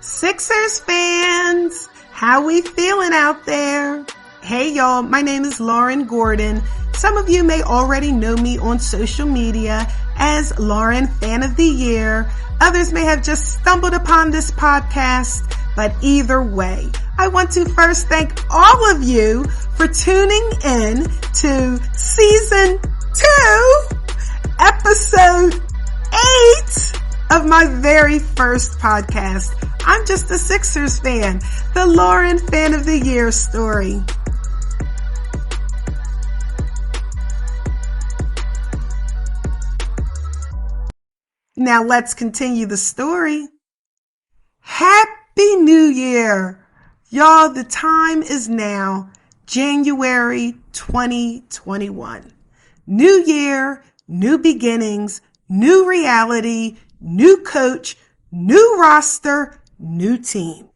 Sixers fans, how we feeling out there? Hey y'all, my name is Lauren Gordon. Some of you may already know me on social media as Lauren Fan of the Year. Others may have just stumbled upon this podcast, but either way, I want to first thank all of you for tuning in to Season 2, Episode 8 of my very first podcast. I'm just a Sixers fan, the Lauren Fan of the Year story. Now let's continue the story. Happy New Year! Y'all, the time is now January 2021. New year, new beginnings, new reality, new coach, new roster, new team.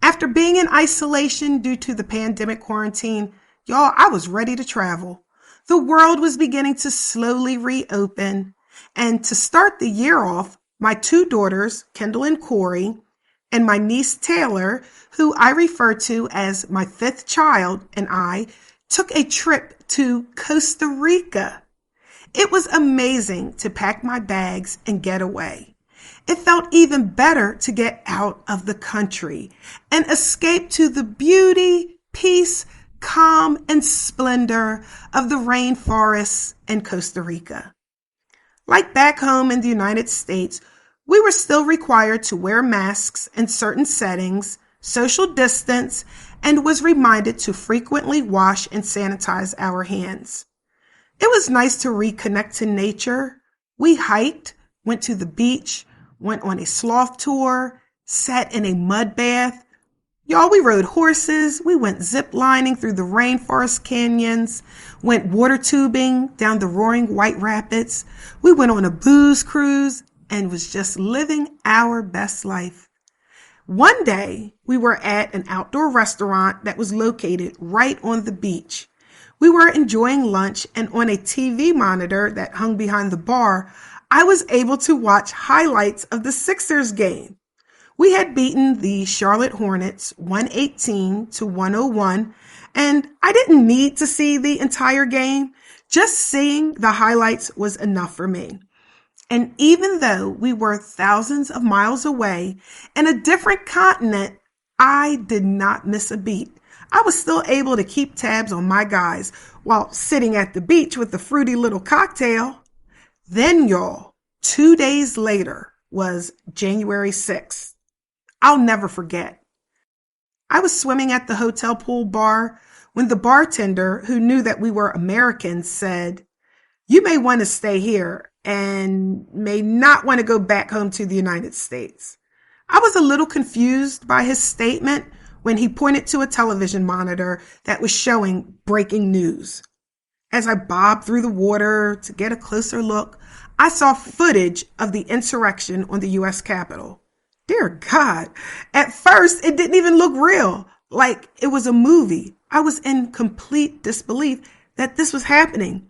After being in isolation due to the pandemic quarantine, y'all, I was ready to travel. The world was beginning to slowly reopen. And to start the year off, my two daughters, Kendall and Corey, and my niece Taylor, who I refer to as my fifth child, and I took a trip to Costa Rica. It was amazing to pack my bags and get away. It felt even better to get out of the country and escape to the beauty, peace, calm, and splendor of the rainforests in Costa Rica. Like back home in the United States, we were still required to wear masks in certain settings, social distance, and was reminded to frequently wash and sanitize our hands. It was nice to reconnect to nature. We hiked, went to the beach, went on a sloth tour, sat in a mud bath. Y'all, we rode horses, we went zip lining through the rainforest canyons, went water tubing down the roaring White Rapids. We went on a booze cruise and was just living our best life. One day, we were at an outdoor restaurant that was located right on the beach. We were enjoying lunch, and on a TV monitor that hung behind the bar, I was able to watch highlights of the Sixers game. We had beaten the Charlotte Hornets 118-101, and I didn't need to see the entire game. Just seeing the highlights was enough for me. And even though we were thousands of miles away in a different continent, I did not miss a beat. I was still able to keep tabs on my guys while sitting at the beach with a fruity little cocktail. Then, y'all, 2 days later was January 6th. I'll never forget. I was swimming at the hotel pool bar when the bartender, who knew that we were Americans, said, "You may want to stay here and may not want to go back home to the United States." I was a little confused by his statement when he pointed to a television monitor that was showing breaking news. As I bobbed through the water to get a closer look, I saw footage of the insurrection on the U.S. Capitol. Dear God, at first it didn't even look real, like it was a movie. I was in complete disbelief that this was happening.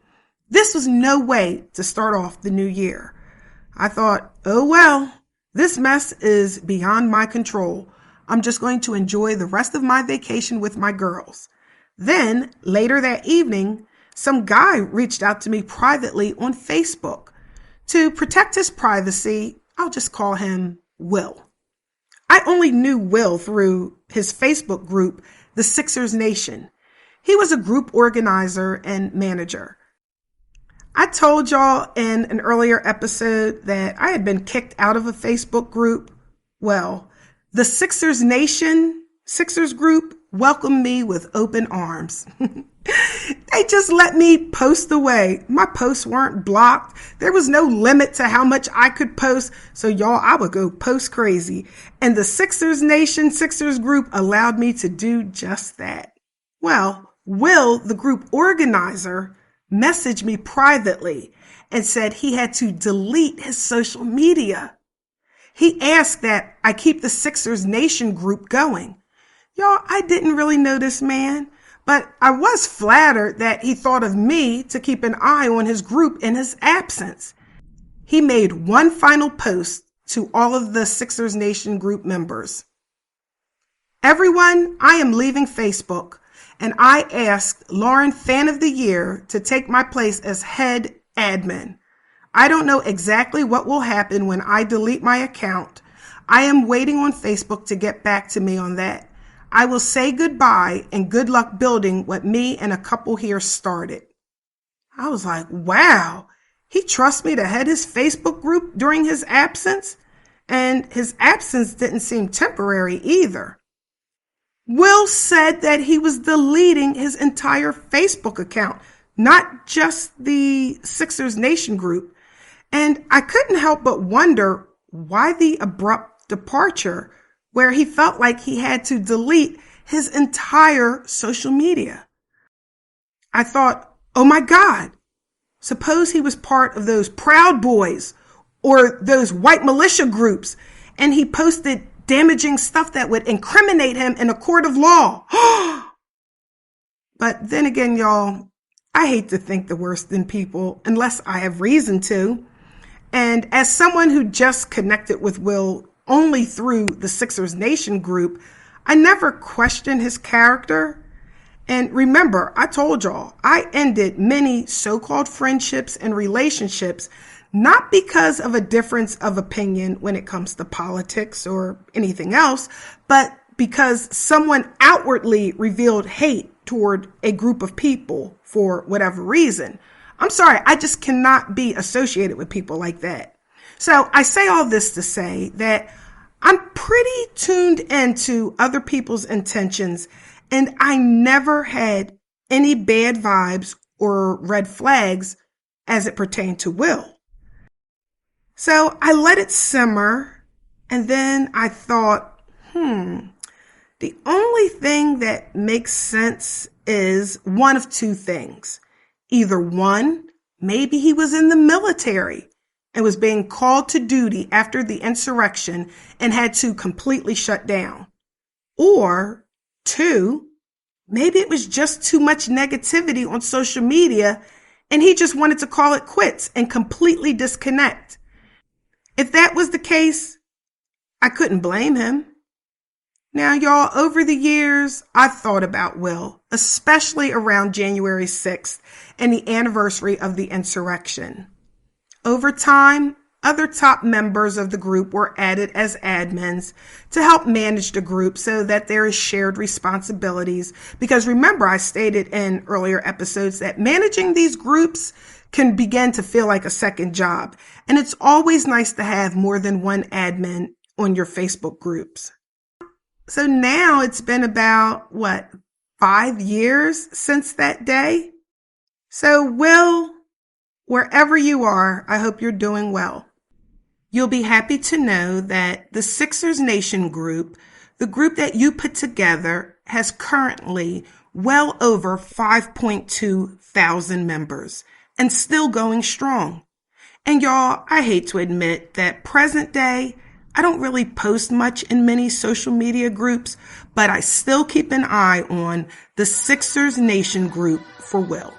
This was no way to start off the new year. I thought, oh well, this mess is beyond my control. I'm just going to enjoy the rest of my vacation with my girls. Then, later that evening, some guy reached out to me privately on Facebook. To protect his privacy, I'll just call him Will. I only knew Will through his Facebook group, the Sixers Nation. He was a group organizer and manager. I told y'all in an earlier episode that I had been kicked out of a Facebook group. Well, the Sixers Nation, Sixers group, welcomed me with open arms. They just let me post away. My posts weren't blocked. There was no limit to how much I could post. So y'all, I would go post crazy. And the Sixers Nation, Sixers group allowed me to do just that. Well, Will, the group organizer, messaged me privately and said he had to delete his social media. He asked that I keep the Sixers Nation group going. Y'all, I didn't really know this man, but I was flattered that he thought of me to keep an eye on his group in his absence. He made one final post to all of the Sixers Nation group members. Everyone, I am leaving Facebook, and I asked Lauren Fan of the Year to take my place as head admin. I don't know exactly what will happen when I delete my account. I am waiting on Facebook to get back to me on that. I will say goodbye and good luck building what me and a couple here started. I was like, wow, he trusts me to head his Facebook group during his absence? And his absence didn't seem temporary either. Will said that he was deleting his entire Facebook account, not just the Sixers Nation group. And I couldn't help but wonder why the abrupt departure where he felt like he had to delete his entire social media. I thought, oh my God, suppose he was part of those Proud Boys or those white militia groups and he posted damaging stuff that would incriminate him in a court of law. But then again, y'all, I hate to think the worst in people unless I have reason to. And as someone who just connected with Will only through the Sixers Nation group, I never questioned his character. And remember, I told y'all, I ended many so-called friendships and relationships not because of a difference of opinion when it comes to politics or anything else, but because someone outwardly revealed hate toward a group of people for whatever reason. I'm sorry, I just cannot be associated with people like that. So I say all this to say that I'm pretty tuned into other people's intentions, and I never had any bad vibes or red flags as it pertained to Will. So I let it simmer, and then I thought, the only thing that makes sense is one of two things. Either one, maybe he was in the military and was being called to duty after the insurrection and had to completely shut down. Or two, maybe it was just too much negativity on social media and he just wanted to call it quits and completely disconnect. If that was the case, I couldn't blame him. Now, y'all, over the years, I've thought about Will, especially around January 6th and the anniversary of the insurrection. Over time, other top members of the group were added as admins to help manage the group so that there is shared responsibilities. Because remember, I stated in earlier episodes that managing these groups can begin to feel like a second job. And it's always nice to have more than one admin on your Facebook groups. So now it's been about, 5 years since that day? So Will, wherever you are, I hope you're doing well. You'll be happy to know that the Sixers Nation group, the group that you put together, has currently well over 5.2 thousand members and still going strong. And y'all, I hate to admit that present day, I don't really post much in many social media groups, but I still keep an eye on the Sixers Nation group for Will.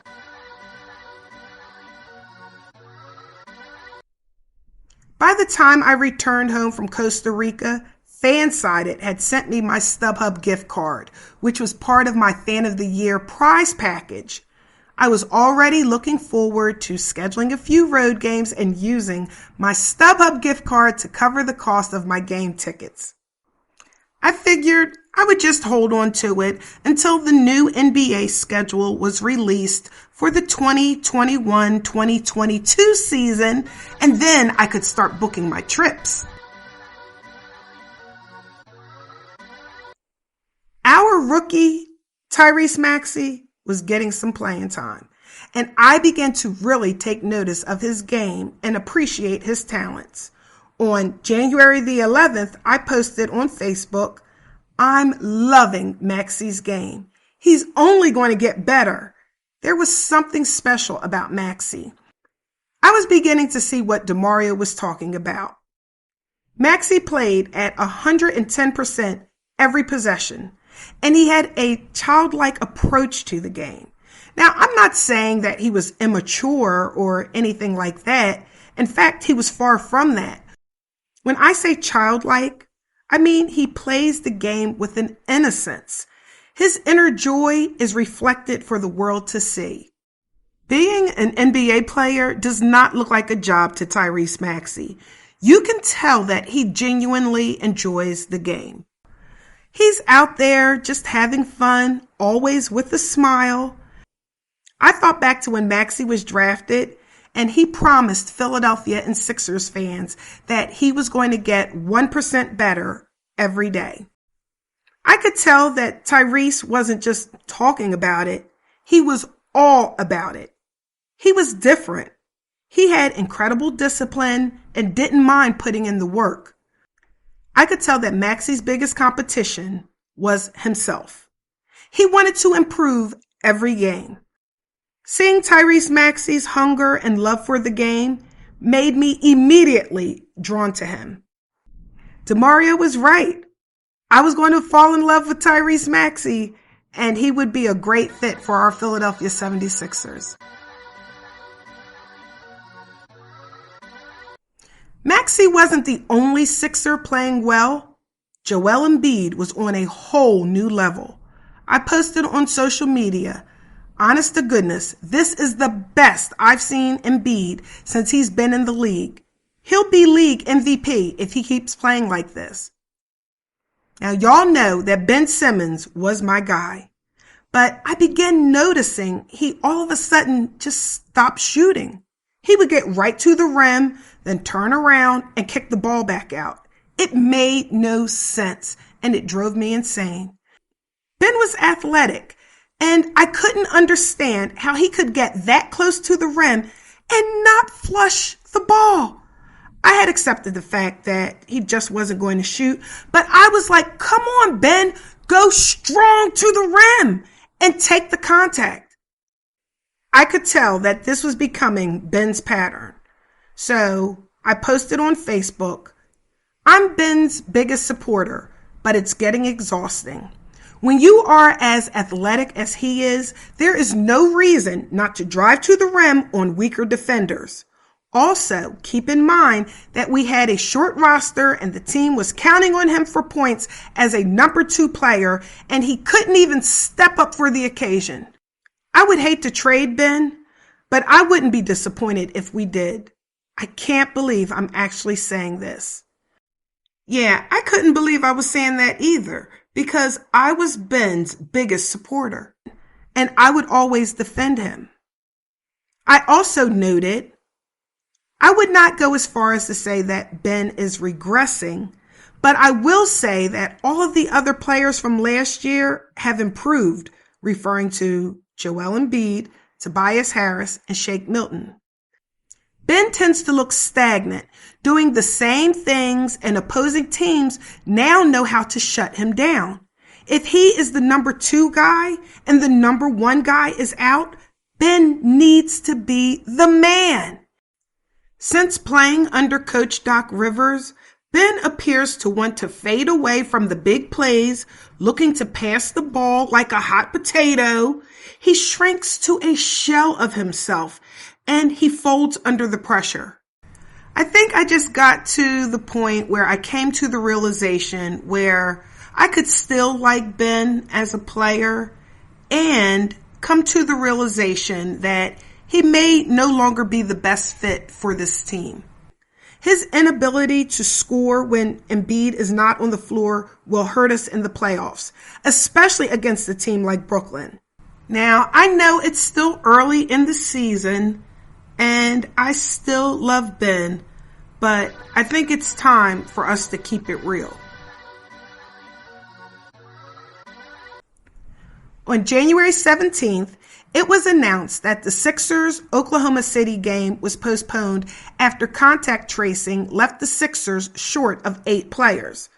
By the time I returned home from Costa Rica, Fansided had sent me my StubHub gift card, which was part of my Fan of the Year prize package. I was already looking forward to scheduling a few road games and using my StubHub gift card to cover the cost of my game tickets. I figured I would just hold on to it until the new NBA schedule was released for the 2021-2022 season, and then I could start booking my trips. Our rookie, Tyrese Maxey, was getting some playing time, and I began to really take notice of his game and appreciate his talents. On January the 11th, I posted on Facebook, "I'm loving Maxey's game. He's only going to get better." There was something special about Maxey. I was beginning to see what DeMario was talking about. Maxey played at 110% every possession, and he had a childlike approach to the game. Now, I'm not saying that he was immature or anything like that. In fact, he was far from that. When I say childlike, I mean he plays the game with an innocence. His inner joy is reflected for the world to see. Being an NBA player does not look like a job to Tyrese Maxey. You can tell that he genuinely enjoys the game. He's out there just having fun, always with a smile. I thought back to when Maxey was drafted, and he promised Philadelphia and Sixers fans that he was going to get 1% better every day. I could tell that Tyrese wasn't just talking about it. He was all about it. He was different. He had incredible discipline and didn't mind putting in the work. I could tell that Maxey's biggest competition was himself. He wanted to improve every game. Seeing Tyrese Maxey's hunger and love for the game made me immediately drawn to him. DeMario was right. I was going to fall in love with Tyrese Maxey, and he would be a great fit for our Philadelphia 76ers. Maxey wasn't the only Sixer playing well. Joel Embiid was on a whole new level. I posted on social media, honest to goodness, this is the best I've seen Embiid since he's been in the league. He'll be league MVP if he keeps playing like this. Now, y'all know that Ben Simmons was my guy, but I began noticing he all of a sudden just stopped shooting. He would get right to the rim, then turn around and kick the ball back out. It made no sense, and it drove me insane. Ben was athletic, and I couldn't understand how he could get that close to the rim and not flush the ball. I had accepted the fact that he just wasn't going to shoot, but I was like, come on, Ben, go strong to the rim and take the contact. I could tell that this was becoming Ben's pattern. So I posted on Facebook, I'm Ben's biggest supporter, but it's getting exhausting. When you are as athletic as he is, there is no reason not to drive to the rim on weaker defenders. Also, keep in mind that we had a short roster and the team was counting on him for points as a number 2 player, and he couldn't even step up for the occasion. I would hate to trade Ben, but I wouldn't be disappointed if we did. I can't believe I'm actually saying this. Yeah, I couldn't believe I was saying that either, because I was Ben's biggest supporter, and I would always defend him. I also noted, I would not go as far as to say that Ben is regressing, but I will say that all of the other players from last year have improved, referring to Joel Embiid, Tobias Harris, and Shake Milton. Ben tends to look stagnant, doing the same things, and opposing teams now know how to shut him down. If he is the number 2 guy and the number 1 guy is out, Ben needs to be the man. Since playing under Coach Doc Rivers, Ben appears to want to fade away from the big plays, looking to pass the ball like a hot potato. He shrinks to a shell of himself, and he folds under the pressure. I think I just got to the point where I came to the realization where I could still like Ben as a player and come to the realization that he may no longer be the best fit for this team. His inability to score when Embiid is not on the floor will hurt us in the playoffs, especially against a team like Brooklyn. Now, I know it's still early in the season, and I still love Ben, but I think it's time for us to keep it real. On January 17th, it was announced that the Sixers-Oklahoma City game was postponed after contact tracing left the Sixers short of 8 players.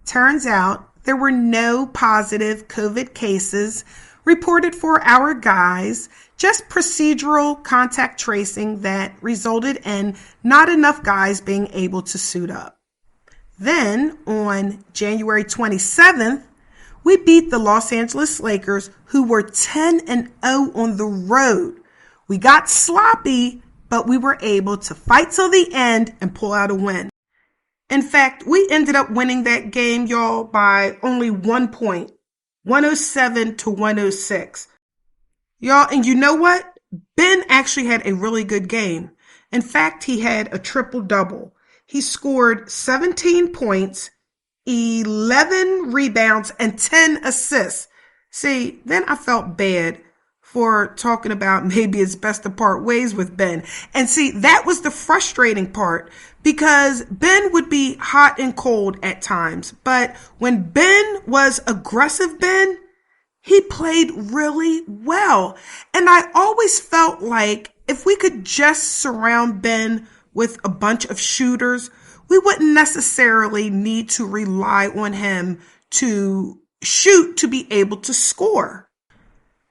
Turns out there were no positive COVID cases reported for our guys, just procedural contact tracing that resulted in not enough guys being able to suit up. Then, on January 27th, we beat the Los Angeles Lakers, who were 10-0 on the road. We got sloppy, but we were able to fight till the end and pull out a win. In fact, we ended up winning that game, y'all, by only 1 point, 107 to 106. Y'all, and you know what? Ben actually had a really good game. In fact, he had a triple double. He scored 17 points, 11 rebounds, and 10 assists. See, then I felt bad for talking about maybe it's best to part ways with Ben. And see, that was the frustrating part because Ben would be hot and cold at times. But when Ben was aggressive, Ben, he played really well. And I always felt like if we could just surround Ben with a bunch of shooters, we wouldn't necessarily need to rely on him to shoot to be able to score.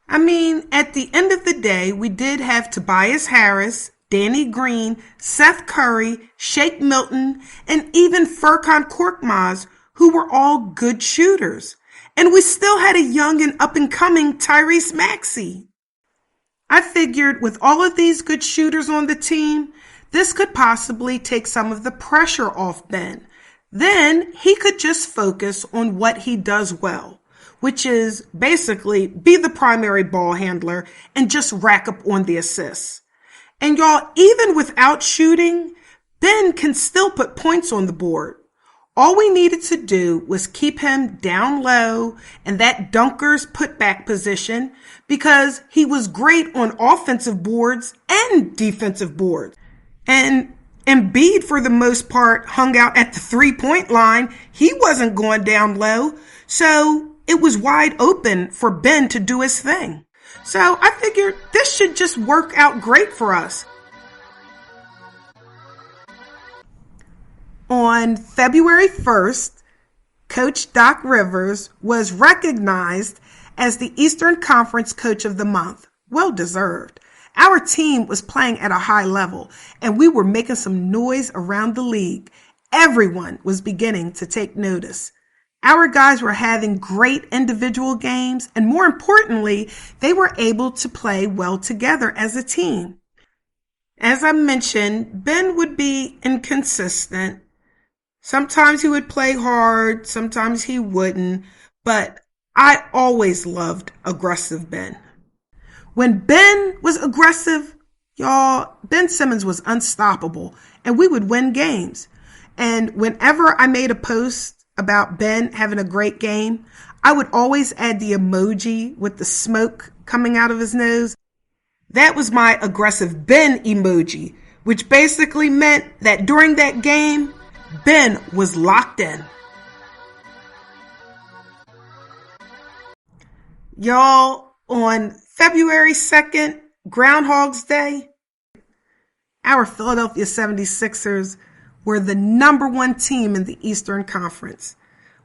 I mean, at the end of the day, we did have Tobias Harris, Danny Green, Seth Curry, Shake Milton, and even Furkan Korkmaz, who were all good shooters. And we still had a young and up-and-coming Tyrese Maxey. I figured with all of these good shooters on the team, this could possibly take some of the pressure off Ben. Then he could just focus on what he does well, which is basically be the primary ball handler and just rack up on the assists. And y'all, even without shooting, Ben can still put points on the board. All we needed to do was keep him down low in that dunker's putback position because he was great on offensive boards and defensive boards. And Embiid, for the most part, hung out at the 3-point line. He wasn't going down low. So it was wide open for Ben to do his thing. So I figured this should just work out great for us. On February 1st, Coach Doc Rivers was recognized as the Eastern Conference Coach of the Month. Well deserved. Our team was playing at a high level, and we were making some noise around the league. Everyone was beginning to take notice. Our guys were having great individual games, and more importantly, they were able to play well together as a team. As I mentioned, Ben would be inconsistent. Sometimes he would play hard, sometimes he wouldn't, but I always loved aggressive Ben. When Ben was aggressive, y'all, Ben Simmons was unstoppable, and we would win games. And whenever I made a post about Ben having a great game, I would always add the emoji with the smoke coming out of his nose. That was my aggressive Ben emoji, which basically meant that during that game, Ben was locked in. Y'all, on February 2nd, Groundhog's Day, our Philadelphia 76ers were the number one team in the Eastern Conference.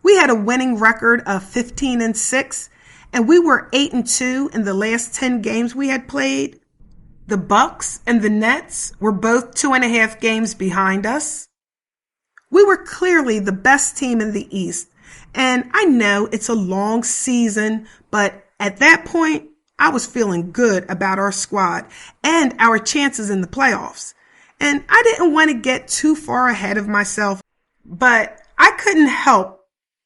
We had a winning record of 15-6, and we were 8-2 in the last 10 games we had played. The Bucks and the Nets were both 2.5 games behind us. We were clearly the best team in the East, and I know it's a long season, but at that point, I was feeling good about our squad and our chances in the playoffs. And I didn't want to get too far ahead of myself, but I couldn't help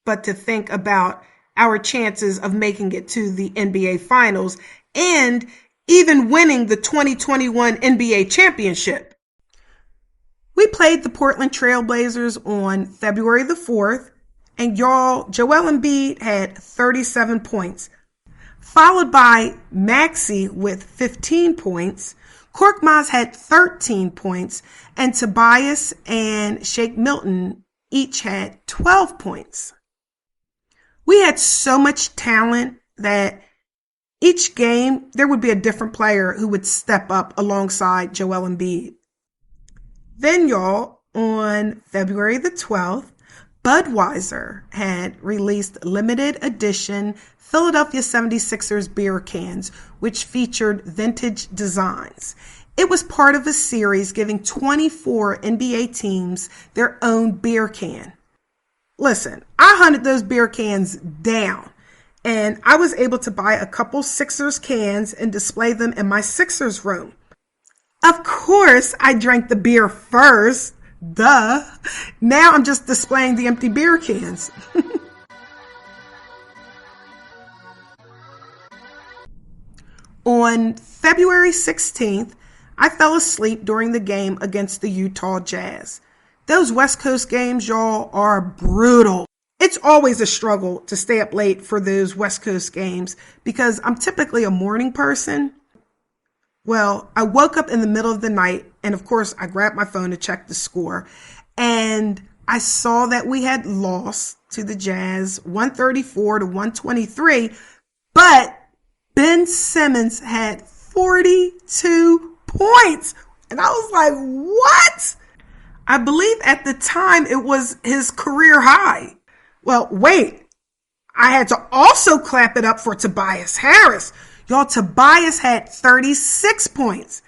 but to think about our chances of making it to the NBA Finals and even winning the 2021 NBA Championship. We played the Portland Trailblazers on February the 4th, and y'all, Joel Embiid had 37 points, followed by Maxey with 15 points. Korkmaz had 13 points, and Tobias and Shake Milton each had 12 points. We had so much talent that each game there would be a different player who would step up alongside Joel Embiid. Then, y'all, on February the 12th, Budweiser had released limited edition Philadelphia 76ers beer cans, which featured vintage designs. It was part of a series giving 24 NBA teams their own beer can. Listen, I hunted those beer cans down, and I was able to buy a couple Sixers cans and display them in my Sixers room. Of course, I drank the beer first. Duh. Now I'm just displaying the empty beer cans. On February 16th, I fell asleep during the game against the Utah Jazz. Those West Coast games, y'all, are brutal. It's always a struggle to stay up late for those West Coast games because I'm typically a morning person. Well, I woke up in the middle of the night and of course I grabbed my phone to check the score and I saw that we had lost to the Jazz 134 to 123, but Ben Simmons had 42 points. And I was like, what? I believe at the time it was his career high. Well, wait, I had to also clap it up for Tobias Harris. Y'all, Tobias had 36 points.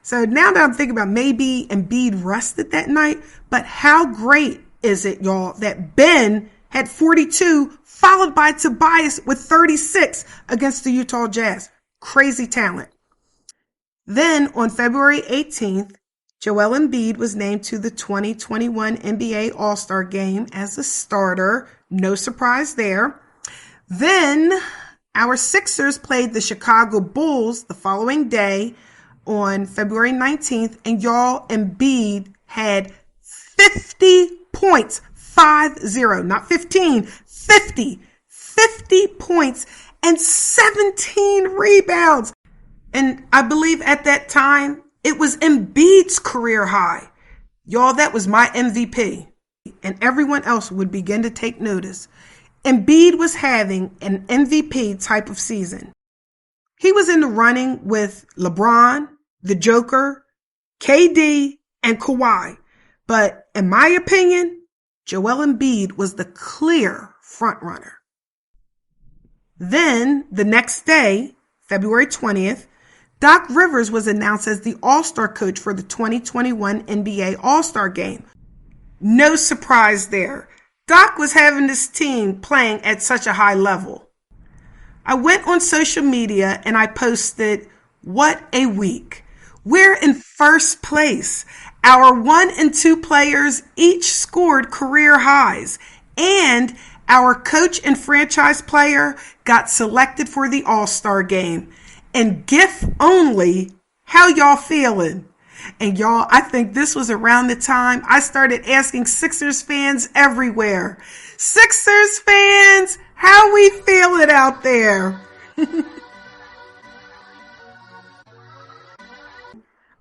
So now that I'm thinking about maybe Embiid rested that night, but how great is it, y'all, that Ben had 42 followed by Tobias with 36 against the Utah Jazz. Crazy talent. Then on February 18th, Joel Embiid was named to the 2021 NBA All-Star Game as a starter. No surprise there. Then our Sixers played the Chicago Bulls the following day on February 19th, and y'all, Embiid had 50 points. 50, not 15, 50 points and 17 rebounds. And I believe at that time, it was Embiid's career high. Y'all, that was my MVP. And everyone else would begin to take notice. Embiid was having an MVP type of season. He was in the running with LeBron, the Joker, KD, and Kawhi. But in my opinion, Joel Embiid was the clear frontrunner. Then the next day, February 20th, Doc Rivers was announced as the All-Star coach for the 2021 NBA All-Star Game. No surprise there. Doc was having this team playing at such a high level. I went on social media and I posted, "What a week. We're in first place. Our 1 and 2 players each scored career highs, and our coach and franchise player got selected for the All-Star Game. And GIF only, how y'all feeling?" And y'all, I think this was around the time I started asking Sixers fans everywhere, "Sixers fans, how we feeling out there?"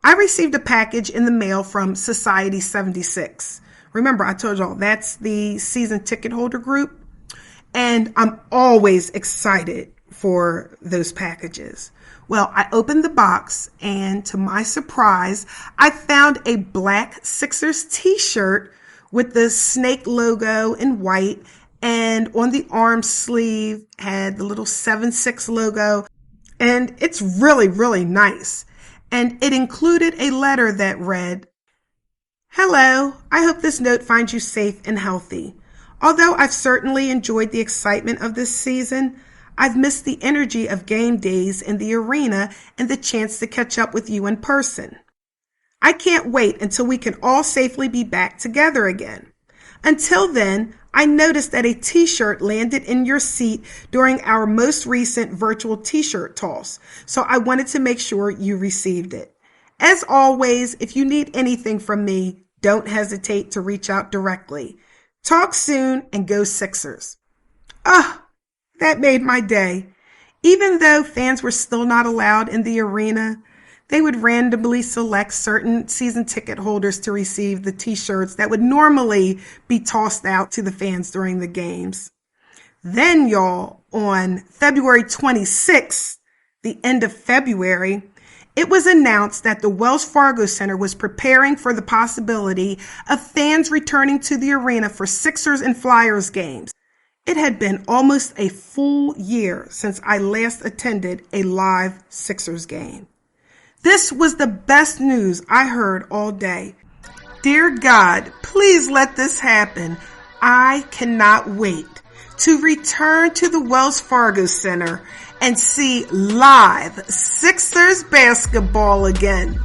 I received a package in the mail from Society 76. Remember, I told y'all that's the season ticket holder group. And I'm always excited for those packages. Well, I opened the box and to my surprise, I found a black Sixers t-shirt with the snake logo in white, and on the arm sleeve had the little 7-6 logo, and it's really, really nice. And it included a letter that read, "Hello, I hope this note finds you safe and healthy. Although I've certainly enjoyed the excitement of this season, I've missed the energy of game days in the arena and the chance to catch up with you in person. I can't wait until we can all safely be back together again. Until then, I noticed that a t-shirt landed in your seat during our most recent virtual t-shirt toss, so I wanted to make sure you received it. As always, if you need anything from me, don't hesitate to reach out directly. Talk soon and go Sixers." That made my day. Even though fans were still not allowed in the arena, they would randomly select certain season ticket holders to receive the t-shirts that would normally be tossed out to the fans during the games. Then, y'all, on February 26th, the end of February, it was announced that the Wells Fargo Center was preparing for the possibility of fans returning to the arena for Sixers and Flyers games. It had been almost a full year since I last attended a live Sixers game. This was the best news I heard all day. Dear God, please let this happen. I cannot wait to return to the Wells Fargo Center and see live Sixers basketball again.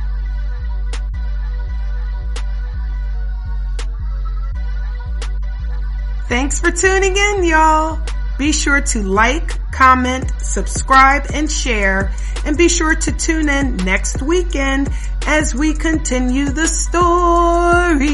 Thanks for tuning in, y'all. Be sure to like, comment, subscribe, and share. And be sure to tune in next weekend as we continue the story.